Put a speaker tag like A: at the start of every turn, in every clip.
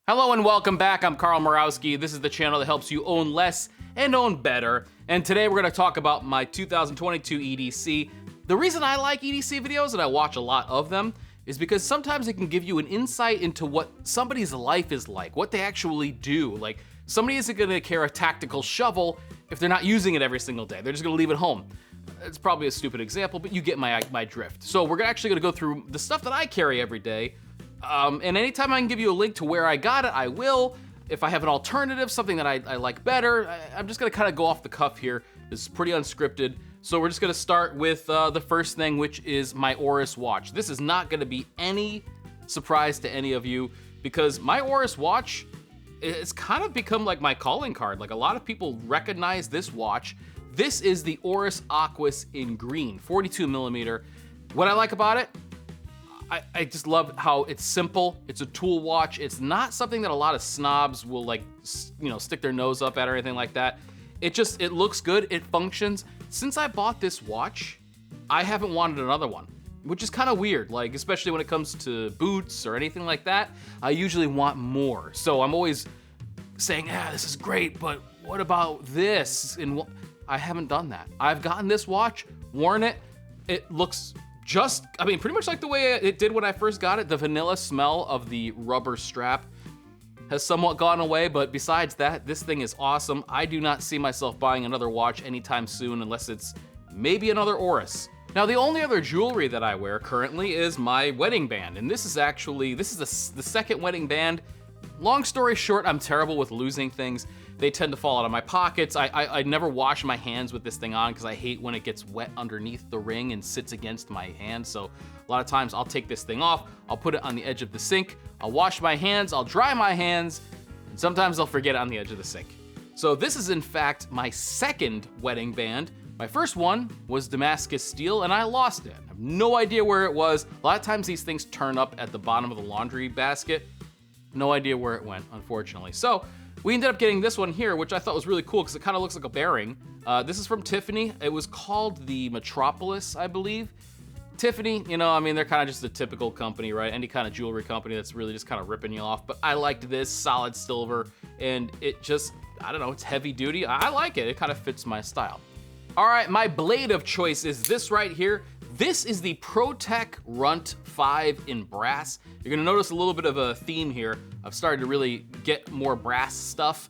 A: Hello and welcome back. I'm Carl Murawski. This is the channel that helps you own less and own better. And today we're going to talk about my 2022 EDC. The reason I like EDC videos and I watch a lot of them is because sometimes it can give you an insight into what somebody's life is like, what they actually do. Like, somebody isn't going to carry a tactical shovel if they're not using it every single day. They're just going to leave it home. It's probably a stupid example, but you get my drift. So we're actually going to go through the stuff that I carry every day. And anytime I can give you a link to where I got it, I will. If I have an alternative, something that I like better, I'm just gonna kind of go off the cuff here. This is pretty unscripted. So we're just gonna start with the first thing, which is my Oris watch. This is not gonna be any surprise to any of you because my Oris watch, it's kind of become like my calling card. Like, a lot of people recognize this watch. This is the Oris Aquis in green, 42 millimeter. What I like about it, I just love how it's simple. It's a tool watch. It's not something that a lot of snobs will, like, you know, stick their nose up at or anything like that. It looks good. It functions. Since I bought this watch, I haven't wanted another one, which is kind of weird. Like, especially when it comes to boots or anything like that, I usually want more. So I'm always saying, this is great, but what about this? And I haven't done that. I've gotten this watch, worn it. It looks pretty much like the way it did when I first got it. The vanilla smell of the rubber strap has somewhat gone away, but besides that, this thing is awesome. I do not see myself buying another watch anytime soon unless it's maybe another Oris. Now, the only other jewelry that I wear currently is my wedding band, and this is the second wedding band. Long story short, I'm terrible with losing things. They tend to fall out of my pockets. I never wash my hands with this thing on because I hate when it gets wet underneath the ring and sits against my hand. So a lot of times I'll take this thing off, I'll put it on the edge of the sink, I'll wash my hands, I'll dry my hands, and sometimes I'll forget it on the edge of the sink. So this is in fact my second wedding band. My first one was Damascus steel and I lost it. I have no idea where it was. A lot of times these things turn up at the bottom of the laundry basket. No idea where it went, unfortunately. So we ended up getting this one here, which I thought was really cool because it kind of looks like a bearing. This is from Tiffany. It was called the Metropolis, I believe. Tiffany, you know, I mean, they're kind of just a typical company, right? Any kind of jewelry company that's really just kind of ripping you off. But I liked this solid silver, and it just, I don't know, it's heavy duty. I like it. It kind of fits my style. All right, my blade of choice is this right here. This is the ProTech Runt 5 in brass. You're gonna notice a little bit of a theme here. I've started to really get more brass stuff.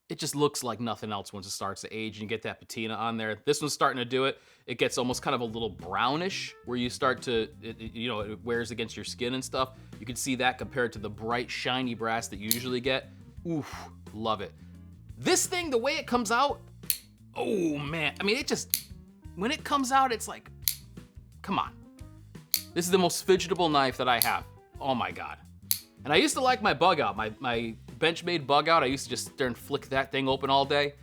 A: It just looks like nothing else once it starts to age and you get that patina on there. This one's starting to do it. It gets almost kind of a little brownish where you start to, it wears against your skin and stuff. You can see that compared to the bright, shiny brass that you usually get. Oof, love it. This thing, the way it comes out, oh man. I mean, when it comes out, it's like, come on. This is the most fidgetable knife that I have. Oh my God. And I used to like my bug out, my Benchmade bug out. I used to just sit there and flick that thing open all day,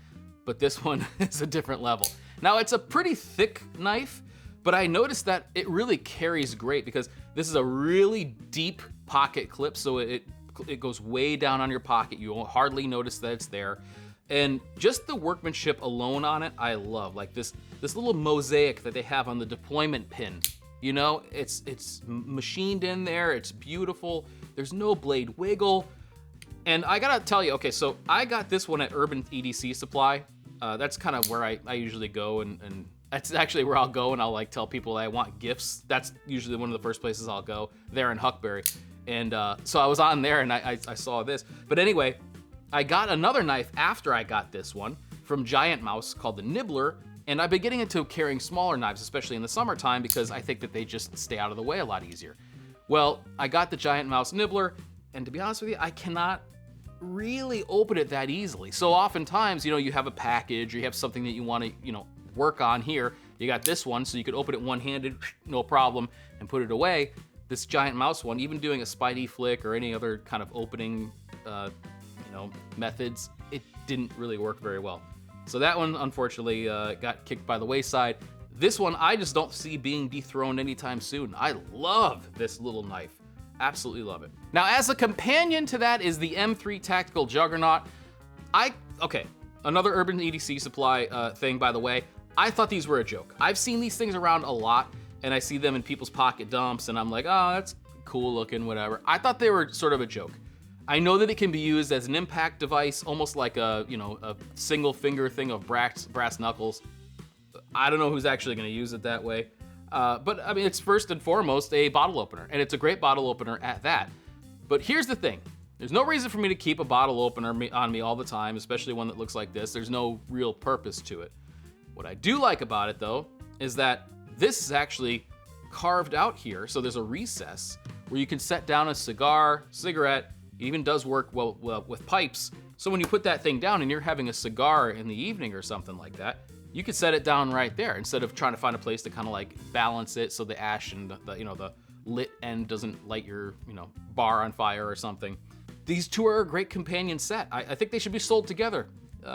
A: but this one is a different level. Now, it's a pretty thick knife, but I noticed that it really carries great because this is a really deep pocket clip, so it goes way down on your pocket. You won't hardly notice that it's there. And just the workmanship alone on it, I love. Like this little mosaic that they have on the deployment pin. You know, it's machined in there, it's beautiful. There's no blade wiggle. And I gotta tell you, okay, so I got this one at Urban EDC Supply. That's kind of where I usually go, and that's actually where I'll go and I'll like tell people I want gifts. That's usually one of the first places I'll go, there in Huckberry. And so I was on there and I saw this. But anyway, I got another knife after I got this one from Giant Mouse called the Nibbler, and I've been getting into carrying smaller knives, especially in the summertime, because I think that they just stay out of the way a lot easier. Well, I got the Giant Mouse Nibbler, and to be honest with you, I cannot really open it that easily. So oftentimes, you know, you have a package or you have something that you want to, you know, work on here. You got this one, so you could open it one-handed, no problem, and put it away. This Giant Mouse one, even doing a Spidey flick or any other kind of opening, methods, it didn't really work very well. So that one, unfortunately, got kicked by the wayside. This one, I just don't see being dethroned anytime soon. I love this little knife. Absolutely love it. Now, as a companion to that is the M3 Tactical Juggernaut. Another Urban EDC Supply thing, by the way. I thought these were a joke. I've seen these things around a lot, and I see them in people's pocket dumps, and I'm like, oh, that's cool looking, whatever. I thought they were sort of a joke. I know that it can be used as an impact device, almost like a, you know, a single finger thing of brass knuckles. I don't know who's actually gonna use it that way. But I mean, it's first and foremost a bottle opener, and it's a great bottle opener at that. But here's the thing. There's no reason for me to keep a bottle opener on me all the time, especially one that looks like this. There's no real purpose to it. What I do like about it though, is that this is actually carved out here. So there's a recess where you can set down a cigarette. It even does work well with pipes. So when you put that thing down and you're having a cigar in the evening or something like that, you could set it down right there instead of trying to find a place to kind of like balance it so the ash and the lit end doesn't light your, bar on fire or something. These two are a great companion set. I think they should be sold together,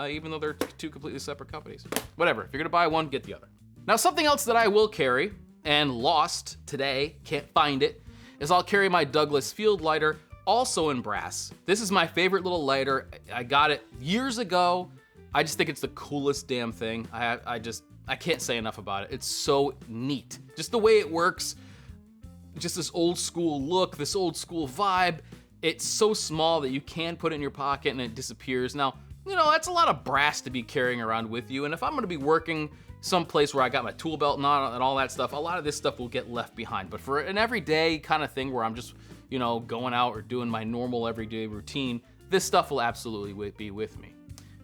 A: even though they're two completely separate companies. Whatever, if you're gonna buy one, get the other. Now, something else that I will carry and lost today, can't find it, is I'll carry my Douglas field lighter, also in brass. This is my favorite little lighter. I got it years ago. I just think it's the coolest damn thing. I can't say enough about it. It's so neat. Just the way it works, just this old school look, this old school vibe. It's so small that you can put it in your pocket and it disappears. Now, that's a lot of brass to be carrying around with you. And if I'm gonna be working someplace where I got my tool belt and all that stuff, a lot of this stuff will get left behind. But for an everyday kind of thing where I'm just, going out or doing my normal everyday routine, this stuff will absolutely be with me.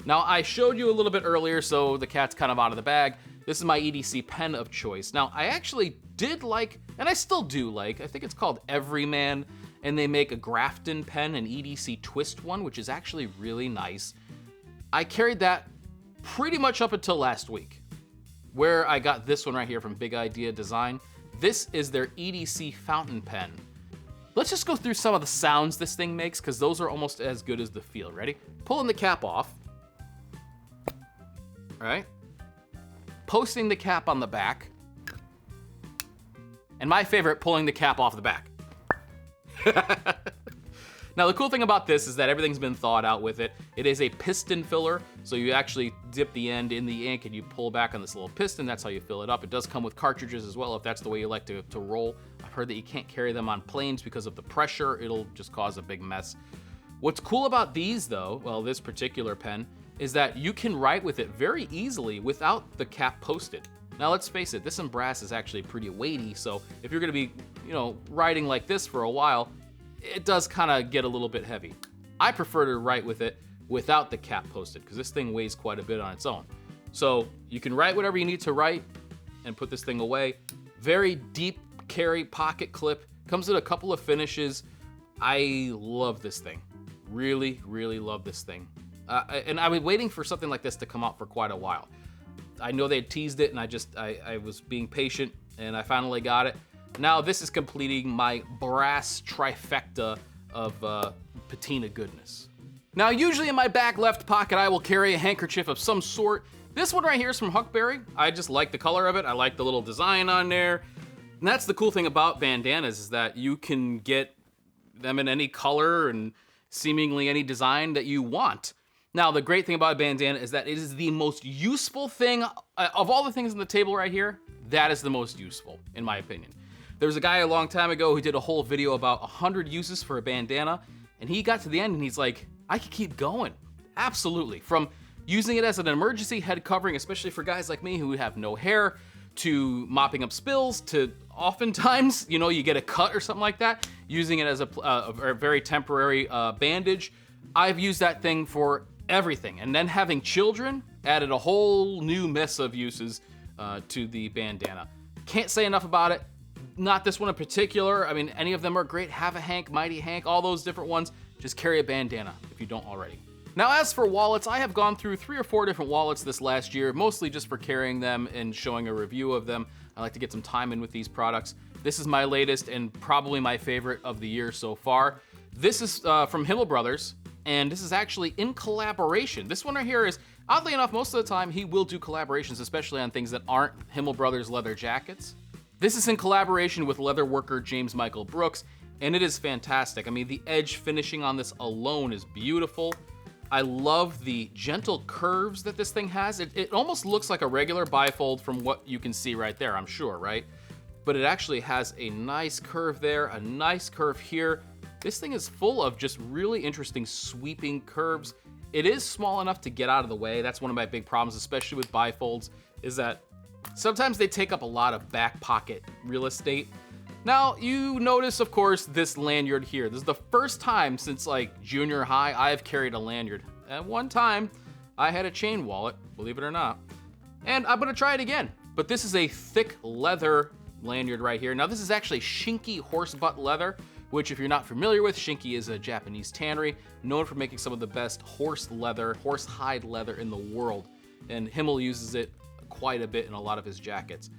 A: Now, I showed you a little bit earlier, so the cat's kind of out of the bag. This is my EDC pen of choice. Now, I actually did like, and I still do like, I think it's called Everyman, and they make a Grafton pen, an EDC twist one, which is actually really nice. I carried that pretty much up until last week, where I got this one right here from Big Idea Design. This is their EDC fountain pen. Let's just go through some of the sounds this thing makes, because those are almost as good as the feel. Ready? Pulling the cap off. All right? Posting the cap on the back. And my favorite, pulling the cap off the back. Now, the cool thing about this is that everything's been thawed out with it. It is a piston filler, so you actually dip the end in the ink and you pull back on this little piston. That's how you fill it up. It does come with cartridges as well, if that's the way you like to roll. I've heard that you can't carry them on planes because of the pressure. It'll just cause a big mess. What's cool about these, though, well, this particular pen, is that you can write with it very easily without the cap posted. Now, let's face it, this in brass is actually pretty weighty, so if you're gonna be, writing like this for a while, it does kind of get a little bit heavy. I prefer to write with it without the cap posted, because this thing weighs quite a bit on its own. So you can write whatever you need to write and put this thing away. Very deep carry pocket clip, comes with a couple of finishes. I love this thing. Really, really love this thing. And I've been waiting for something like this to come out for quite a while. I know they had teased it, and I was being patient, and I finally got it. Now this is completing my brass trifecta of patina goodness. Now, usually in my back left pocket, I will carry a handkerchief of some sort. This one right here is from Huckberry. I just like the color of it. I like the little design on there. And that's the cool thing about bandanas, is that you can get them in any color and seemingly any design that you want. Now, the great thing about a bandana is that it is the most useful thing, of all the things on the table right here, that is the most useful, in my opinion. There was a guy a long time ago who did a whole video about 100 uses for a bandana, and he got to the end and he's like, I could keep going. Absolutely. From using it as an emergency head covering, especially for guys like me who have no hair, to mopping up spills, to oftentimes, you get a cut or something like that, using it as a very temporary bandage. I've used that thing for everything. And then having children added a whole new mess of uses to the bandana. Can't say enough about it. Not this one in particular. I mean, any of them are great. Have a Hank, Mighty Hank, all those different ones. Just carry a bandana if you don't already. Now, as for wallets, I have gone through 3 or 4 different wallets this last year, mostly just for carrying them and showing a review of them. I like to get some time in with these products. This is my latest and probably my favorite of the year so far. This is from Himmel Brothers, and this is actually in collaboration. This one right here is, oddly enough, most of the time he will do collaborations, especially on things that aren't Himmel Brothers leather jackets. This is in collaboration with leather worker James Michael Brooks, and it is fantastic. I mean, the edge finishing on this alone is beautiful. I love the gentle curves that this thing has. It almost looks like a regular bifold from what you can see right there, I'm sure, right? But it actually has a nice curve there, a nice curve here. This thing is full of just really interesting sweeping curves. It is small enough to get out of the way. That's one of my big problems, especially with bifolds, is that sometimes they take up a lot of back pocket real estate. Now, you notice, of course, this lanyard here. This is the first time since like junior high I've carried a lanyard. At one time, I had a chain wallet, believe it or not. And I'm gonna try it again. But this is a thick leather lanyard right here. Now, this is actually Shinki horse butt leather, which if you're not familiar with, Shinki is a Japanese tannery known for making some of the best horse hide leather in the world. And Himmel uses it quite a bit in a lot of his jackets.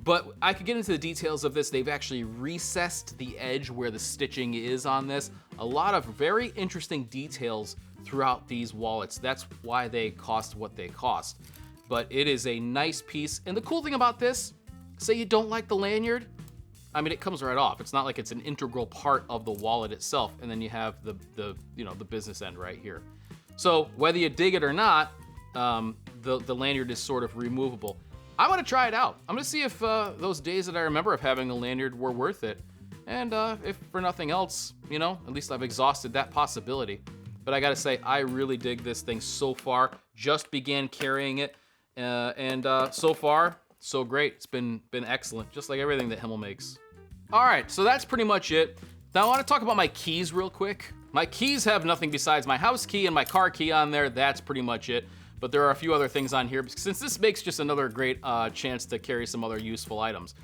A: But I could get into the details of this. They've actually recessed the edge where the stitching is on this. A lot of very interesting details throughout these wallets. That's why they cost what they cost. But it is a nice piece. And the cool thing about this, say you don't like the lanyard, I mean, it comes right off. It's not like it's an integral part of the wallet itself. And then you have the business end right here. So whether you dig it or not, the lanyard is sort of removable. I'm gonna try it out. I'm gonna see if those days that I remember of having a lanyard were worth it. And if for nothing else, at least I've exhausted that possibility. But I gotta say, I really dig this thing so far. Just began carrying it, and so far, so great. It's been excellent, just like everything that Himmel makes. All right, so that's pretty much it. Now I wanna talk about my keys real quick. My keys have nothing besides my house key and my car key on there. That's pretty much it. But there are a few other things on here, since this makes just another great chance to carry some other useful items.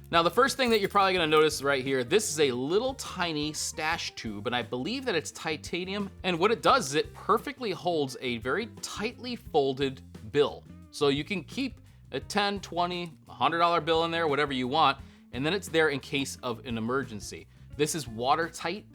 A: Now, the first thing that you're probably gonna notice right here, this is a little tiny stash tube, and I believe that it's titanium. And what it does is it perfectly holds a very tightly folded bill. So you can keep a $10, $20, $100 bill in there, whatever you want, and then it's there in case of an emergency. This is watertight,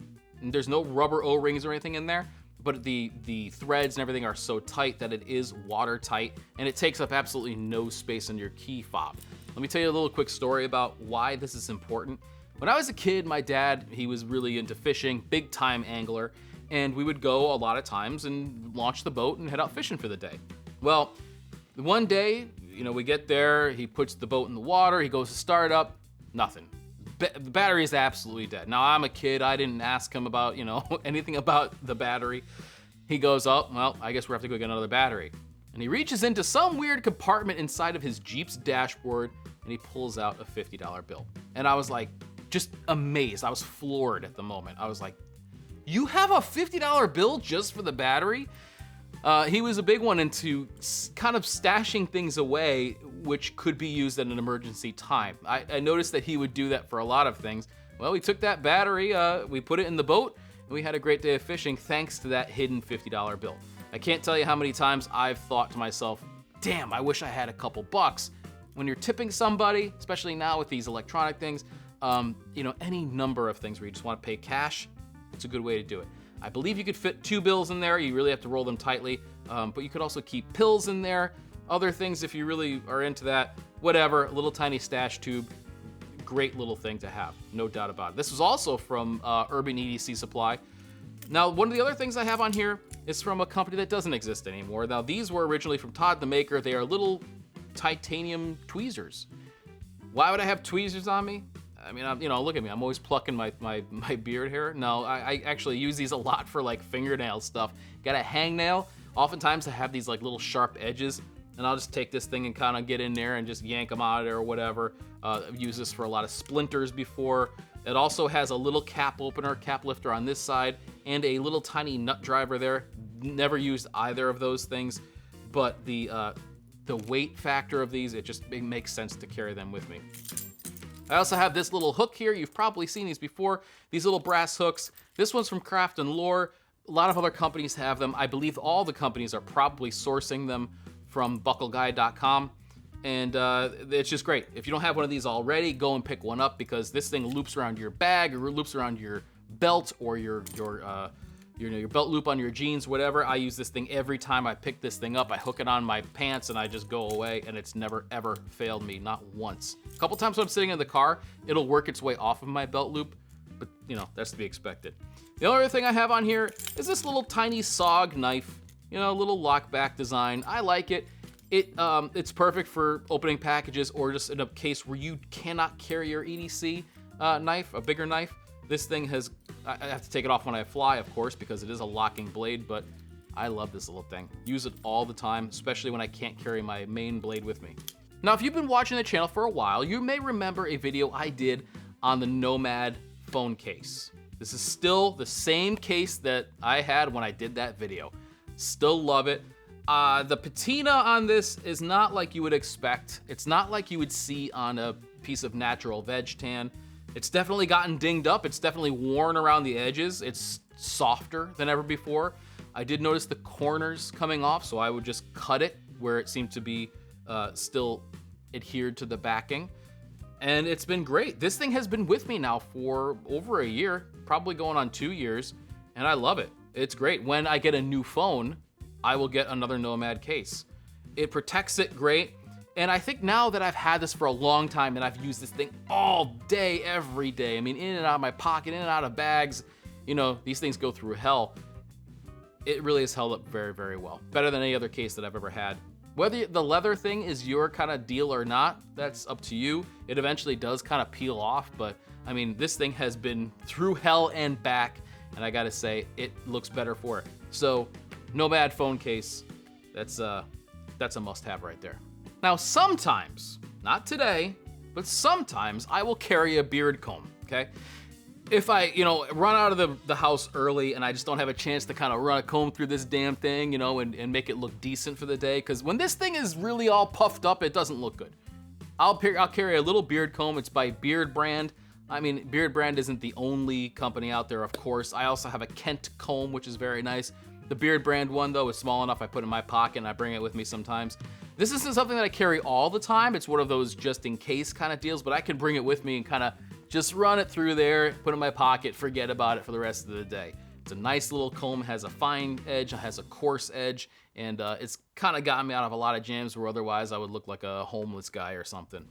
A: and there's no rubber O-rings or anything in there. But the threads and everything are so tight that it is watertight, and it takes up absolutely no space in your key fob. Let me tell you a little quick story about why this is important. When I was a kid, my dad, he was really into fishing, big time angler, and we would go a lot of times and launch the boat and head out fishing for the day. Well, one day, we get there, he puts the boat in the water, he goes to start up, nothing. The battery is absolutely dead. Now, I'm a kid. I didn't ask him about, anything about the battery. He goes, oh, well, I guess we have to go get another battery. And he reaches into some weird compartment inside of his Jeep's dashboard, and he pulls out a $50 bill. And I was like, just amazed. I was floored at the moment. I was like, you have a $50 bill just for the battery? He was a big one into kind of stashing things away, which could be used at an emergency time. I noticed that he would do that for a lot of things. Well, we took that battery, we put it in the boat, and we had a great day of fishing thanks to that hidden $50 bill. I can't tell you how many times I've thought to myself, damn, I wish I had a couple bucks. When you're tipping somebody, especially now with these electronic things, any number of things where you just want to pay cash, it's a good way to do it. I believe you could fit 2 bills in there. You really have to roll them tightly, but you could also keep pills in there, other things if you really are into that, whatever, a little tiny stash tube, great little thing to have, no doubt about it. This was also from Urban EDC Supply. Now, one of the other things I have on here is from a company that doesn't exist anymore. Now, these were originally from Todd the Maker. They are little titanium tweezers. Why would I have tweezers on me? I mean, look at me. I'm always plucking my beard hair. No, I actually use these a lot for like fingernail stuff. Got a hangnail. Oftentimes I have these like little sharp edges, and I'll just take this thing and kind of get in there and just yank them out of there or whatever. I've used this for a lot of splinters before. It also has a little cap opener, cap lifter on this side, and a little tiny nut driver there. Never used either of those things, but the weight factor of these, it makes sense to carry them with me. I also have this little hook here. You've probably seen these before. These little brass hooks. This one's from Craft and Lore. A lot of other companies have them. I believe all the companies are probably sourcing them from buckleguy.com. And it's just great. If you don't have one of these already, go and pick one up, because this thing loops around your bag or loops around your belt or your belt loop on your jeans, whatever. I use this thing every time I pick this thing up. I hook it on my pants and I just go away, and it's never ever failed me, not once. A couple times when I'm sitting in the car, it'll work its way off of my belt loop, but that's to be expected. The only other thing I have on here is this little tiny SOG knife, little lockback design. I like it. It's perfect for opening packages or just in a case where you cannot carry your EDC knife, a bigger knife. This thing has I have to take it off when I fly, of course, because it is a locking blade, but I love this little thing. Use it all the time, especially when I can't carry my main blade with me. Now, if you've been watching the channel for a while, you may remember a video I did on the NOMAD phone case. This is still the same case that I had when I did that video. Still love it. The patina on this is not like you would expect. It's not like you would see on a piece of natural veg tan. It's definitely gotten dinged up. It's definitely worn around the edges. It's softer than ever before. I did notice the corners coming off, so I would just cut it where it seemed to be still adhered to the backing. And it's been great. This thing has been with me now for over a year, probably going on 2 years, and I love it. It's great. When I get a new phone, I will get another NOMAD case. It protects it great. And I think now that I've had this for a long time and I've used this thing all day, every day, I mean, in and out of my pocket, in and out of bags, you know, these things go through hell. It really has held up very, very well. Better than any other case that I've ever had. Whether the leather thing is your kind of deal or not, that's up to you. It eventually does kind of peel off, but I mean, this thing has been through hell and back, and I gotta say, it looks better for it. So, NOMAD phone case, that's a must-have right there. Now, sometimes, not today, but sometimes I will carry a beard comb, okay? If I, you know, run out of the house early and I just don't have a chance to kind of run a comb through this damn thing, you know, and make it look decent for the day, because when this thing is really all puffed up, it doesn't look good. I'll carry a little beard comb. It's by Beard Brand. I mean, Beard Brand isn't the only company out there, of course. I also have a Kent comb, which is very nice. The Beard Brand one, though, is small enough I put it in my pocket and I bring it with me sometimes. This isn't something that I carry all the time. It's one of those just-in-case kind of deals, but I can bring it with me and kind of just run it through there, put it in my pocket, forget about it for the rest of the day. It's a nice little comb, has a fine edge, has a coarse edge, and it's kind of gotten me out of a lot of jams where otherwise I would look like a homeless guy or something.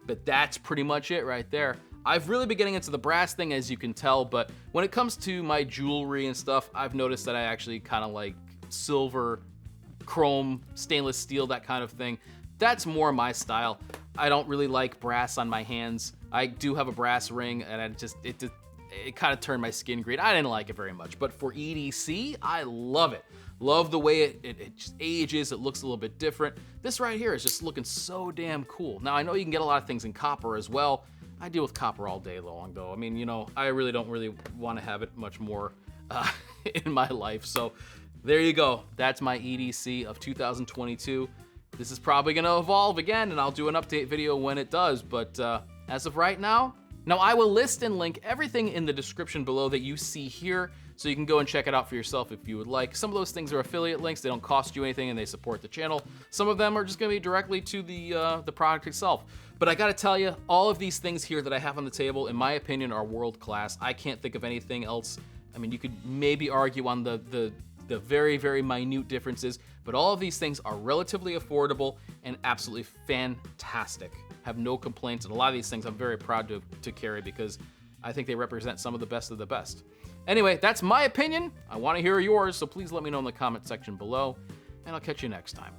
A: But that's pretty much it right there. I've really been getting into the brass thing, as you can tell, but when it comes to my jewelry and stuff, I've noticed that I actually kind of like silver, chrome, stainless steel, that kind of thing. That's more my style. I don't really like brass on my hands. I do have a brass ring, and it kind of turned my skin green. I didn't like it very much, but for EDC, I love it. Love the way it just ages. It looks a little bit different. This right here is just looking so damn cool. Now, I know you can get a lot of things in copper as well. I deal with copper all day long, though. I mean, you know, I really don't want to have it much more in my life. So there you go. That's my EDC of 2022. This is probably going to evolve again, and I'll do an update video when it does. But as of right now, I will list and link everything in the description below that you see here, so you can go and check it out for yourself if you would like. Some of those things are affiliate links. They don't cost you anything, and they support the channel. Some of them are just going to be directly to the product itself. But I got to tell you, all of these things here that I have on the table, in my opinion, are world class. I can't think of anything else. I mean, you could maybe argue on the very, very minute differences, but all of these things are relatively affordable and absolutely fantastic. Have no complaints, and a lot of these things I'm very proud to carry because I think they represent some of the best of the best. Anyway, that's my opinion. I want to hear yours, so please let me know in the comment section below, and I'll catch you next time.